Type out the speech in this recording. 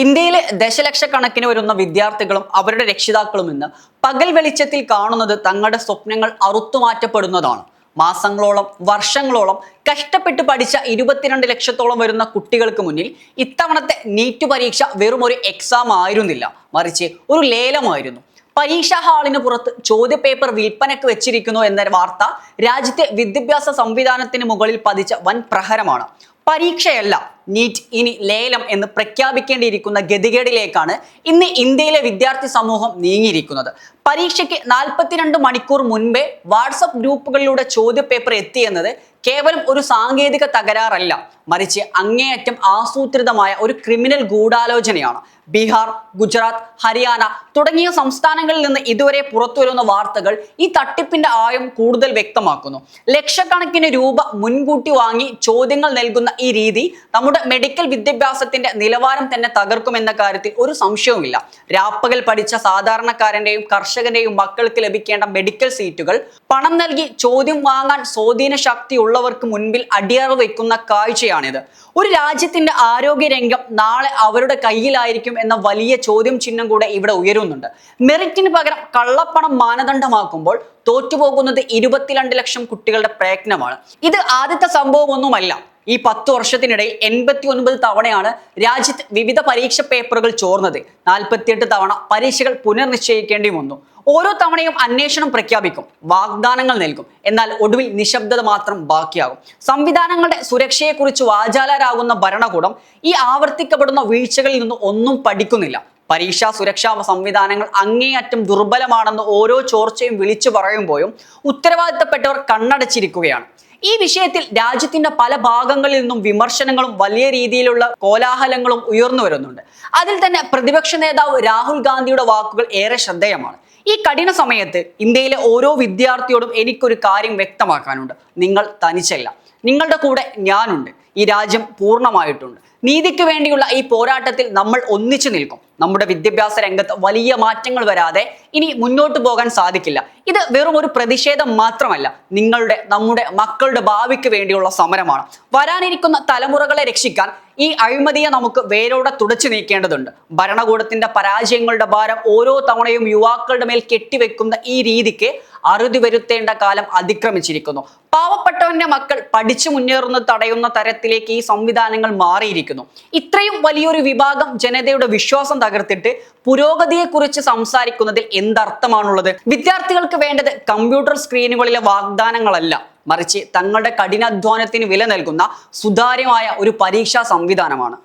ഇന്ത്യയിലെ ദശലക്ഷക്കണക്കിന് വരുന്ന വിദ്യാർത്ഥികളും അവരുടെ രക്ഷിതാക്കളും ഇന്ന് പകൽ വെളിച്ചത്തിൽ കാണുന്നത് തങ്ങളുടെ സ്വപ്നങ്ങൾ അറുത്തുമാറ്റപ്പെടുന്നതാണ്. മാസങ്ങളോളം വർഷങ്ങളോളം കഷ്ടപ്പെട്ട് പഠിച്ച 22 ലക്ഷത്തോളം വരുന്ന കുട്ടികൾക്ക് മുന്നിൽ ഇത്തവണത്തെ നീറ്റ് പരീക്ഷ വെറും ഒരു എക്സാം ആയിരുന്നില്ല, മറിച്ച് ഒരു ലേലമായിരുന്നു. പരീക്ഷാ ഹാളിന് പുറത്ത് ചോദ്യപേപ്പർ വിൽപ്പനയ്ക്ക് വെച്ചിരിക്കുന്നു എന്ന വാർത്ത രാജ്യത്തെ വിദ്യാഭ്യാസ സംവിധാനത്തിന് മുകളിൽ പതിച്ച വൻ പ്രഹരമാണ്. പരീക്ഷയല്ല നീറ്റ്, ഇനി ലേലം എന്ന് പ്രഖ്യാപിക്കേണ്ടിയിരിക്കുന്ന ഗതികേടിലേക്കാണ് ഇന്ന് ഇന്ത്യയിലെ വിദ്യാർത്ഥി സമൂഹം നീങ്ങിയിരിക്കുന്നത്. പരീക്ഷയ്ക്ക് 42 മണിക്കൂർ മുൻപേ വാട്സപ്പ് ഗ്രൂപ്പുകളിലൂടെ ചോദ്യപേപ്പർ എത്തിയെന്നത് കേവലം ഒരു സാങ്കേതിക തകരാറല്ല, മറിച്ച് അങ്ങേയറ്റം ആസൂത്രിതമായ ഒരു ക്രിമിനൽ ഗൂഢാലോചനയാണ്. ബീഹാർ, ഗുജറാത്ത്, ഹരിയാന തുടങ്ങിയ സംസ്ഥാനങ്ങളിൽ നിന്ന് ഇതുവരെ പുറത്തുവരുന്ന വാർത്തകൾ ഈ തട്ടിപ്പിന്റെ ആഴം കൂടുതൽ വ്യക്തമാക്കുന്നു. ലക്ഷക്കണക്കിന് രൂപ മുൻകൂട്ടി വാങ്ങി ചോദ്യങ്ങൾ നൽകുന്ന ഈ രീതി നമ്മുടെ മെഡിക്കൽ വിദ്യാഭ്യാസത്തിന്റെ നിലവാരം തന്നെ തകർക്കുമെന്ന കാര്യത്തിൽ ഒരു സംശയവുമില്ല. രാപ്പകൽ പഠിച്ച സാധാരണക്കാരന്റെയും കർഷകന്റെയും മക്കൾക്ക് ലഭിക്കേണ്ട മെഡിക്കൽ സീറ്റുകൾ പണം നൽകി ചോദ്യം വാങ്ങാൻ സ്വാധീന ശക്തി ഉള്ളവർക്ക് മുൻപിൽ അടിയറവ് വയ്ക്കുന്ന കാഴ്ചയാണിത്. ഒരു രാജ്യത്തിന്റെ ആരോഗ്യ രംഗം നാളെ അവരുടെ കയ്യിലായിരിക്കും എന്ന വലിയ ചോദ്യം ചിഹ്നം കൂടെ ഇവിടെ ഉയരുന്നുണ്ട്. മെറിറ്റിന് പകരം കള്ളപ്പണം മാനദണ്ഡമാക്കുമ്പോൾ തോറ്റുപോകുന്നത് 22 ലക്ഷം കുട്ടികളുടെ പ്രയത്നമാണ്. ഇത് ആദ്യത്തെ സംഭവമൊന്നുമല്ല. ഈ 10 വർഷത്തിനിടയിൽ 89 തവണയാണ് രാജ്യത്ത് വിവിധ പരീക്ഷ പേപ്പറുകൾ ചോർന്നത്. 48 തവണ പരീക്ഷകൾ പുനർനിശ്ചയിക്കേണ്ടി വന്നു. ഓരോ തവണയും അന്വേഷണം പ്രഖ്യാപിക്കും, വാഗ്ദാനങ്ങൾ നൽകും, എന്നാൽ ഒടുവിൽ നിശബ്ദത മാത്രം ബാക്കിയാകും. സംവിധാനങ്ങളുടെ സുരക്ഷയെക്കുറിച്ച് വാചാലരാകുന്ന ഭരണകൂടം ഈ ആവർത്തിക്കപ്പെടുന്ന വീഴ്ചകളിൽ നിന്ന് ഒന്നും പഠിക്കുന്നില്ല. പരീക്ഷാ സുരക്ഷാ സംവിധാനങ്ങൾ അങ്ങേയറ്റം ദുർബലമാണെന്ന് ഓരോ ചോർച്ചയും വിളിച്ചു പറയുമ്പോഴും ഉത്തരവാദിത്തപ്പെട്ടവർ കണ്ണടച്ചിരിക്കുകയാണ്. ഈ വിഷയത്തിൽ രാജ്യത്തിന്റെ പല ഭാഗങ്ങളിൽ നിന്നും വിമർശനങ്ങളും വലിയ രീതിയിലുള്ള കോലാഹലങ്ങളും ഉയർന്നു വരുന്നുണ്ട്. അതിൽ തന്നെ പ്രതിപക്ഷ നേതാവ് രാഹുൽ ഗാന്ധിയുടെ വാക്കുകൾ ഏറെ ശ്രദ്ധേയമാണ്. ഈ കഠിന സമയത്ത് ഇന്ത്യയിലെ ഓരോ വിദ്യാർത്ഥിയോടും എനിക്കൊരു കാര്യം വ്യക്തമാക്കാനുണ്ട്: നിങ്ങൾ തനിച്ചല്ല, നിങ്ങളുടെ കൂടെ ഞാനുണ്ട്. ഈ രാജ്യം പൂർണ്ണമായിട്ടുണ്ട്. നീതിക്ക് വേണ്ടിയുള്ള ഈ പോരാട്ടത്തിൽ നമ്മൾ ഒന്നിച്ചു നിൽക്കും. നമ്മുടെ വിദ്യാഭ്യാസ രംഗത്ത് വലിയ മാറ്റങ്ങൾ വരാതെ ഇനി മുന്നോട്ട് പോകാൻ സാധിക്കില്ല. ഇത് വെറും ഒരു പ്രതിഷേധം മാത്രമല്ല, നമ്മുടെ മക്കളുടെ ഭാവിക്ക് വേണ്ടിയുള്ള സമരമാണ്. വരാനിരിക്കുന്ന തലമുറകളെ രക്ഷിക്കാൻ ഈ അഴിമതിയെ നമുക്ക് വേരോടെ തുടച്ചു നീക്കേണ്ടതുണ്ട്. ഭരണകൂടത്തിന്റെ പരാജയങ്ങളുടെ ഭാരം ഓരോ തവണയും യുവാക്കളുടെ മേൽ കെട്ടിവെക്കുന്ന ഈ രീതിക്ക് അറുതി വരുത്തേണ്ട കാലം അതിക്രമിച്ചിരിക്കുന്നു. പാവപ്പെട്ടവന്റെ മക്കൾ പഠിച്ചു മുന്നേറുന്നത് തടയുന്ന തരത്തിലേക്ക് ഈ സംവിധാനങ്ങൾ മാറിയിരിക്കുന്നു. ഇത്രയും വലിയൊരു വിഭാഗം ജനതയുടെ വിശ്വാസം തകർത്തിട്ട് പുരോഗതിയെക്കുറിച്ച് സംസാരിക്കുന്നതിൽ എന്തർത്ഥമാണുള്ളത്? വിദ്യാർത്ഥികൾക്ക് വേണ്ടത് കമ്പ്യൂട്ടർ സ്ക്രീനുകളിലെ വാഗ്ദാനങ്ങളല്ല, മറിച്ച് തങ്ങളുടെ കഠിനാധ്വാനത്തിന് വില നൽകുന്ന സുതാര്യമായ ഒരു പരീക്ഷാ സംവിധാനമാണ്.